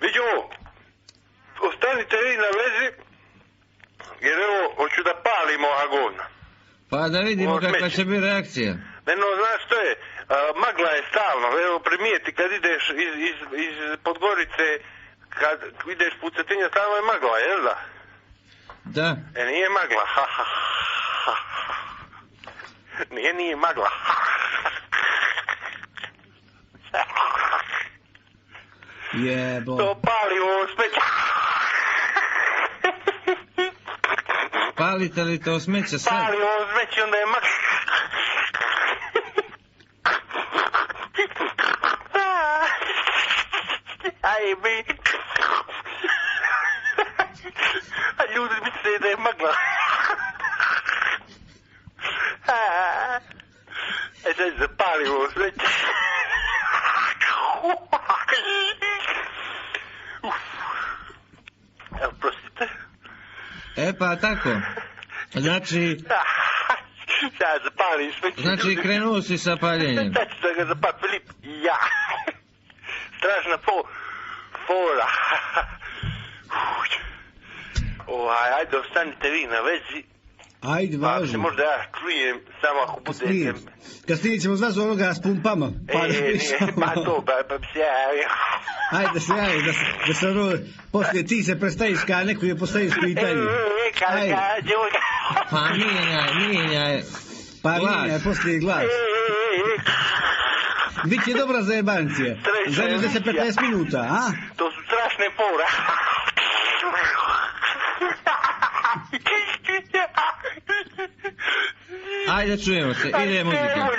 Vidi ovo, ostanite vi na vezi, jer evo, hoću da palimo agon. Pa da vidimo kakva će biti reakcija. Meno, znaš što je, magla je stalno, evo primijeti kad ideš iz Podgorice, kad ideš Pucetinja, stalno je magla, jel da? Da. Nije magla, ha ha ha. Nije magla. Jebo. To pali ovo smeće. Palite li to smeće sad? Pali ovo smeće, onda je magla. Aj mi. A ljudi misle da je magla. E sad zapali ovo smeće. Evo, prostite. E pa tako. Znači... Ja zapalim smeće. Znači krenuo si sa paljenjem. Sad ću da ga zapalim, Filip. Ja. Strašna fora. Ajde, ostanite vi na vezi. Ajde, Pa se važno. možda ja čujem, samo ako budete... Kad stijećemo zvazu onoga s pumpama. Pa to, pa bi se ja... Ajde se javi, da se ono, poslije ti se predstaviš kao neko je postaviš pitanje. Ajde. Pa mijenjaj. Pa mijenjaj, poslije glas. Biće dobra zajebancija. Zadnjih 10-15 minuta, a? To su strašne fora. Ajde čujemo se, ide muzika.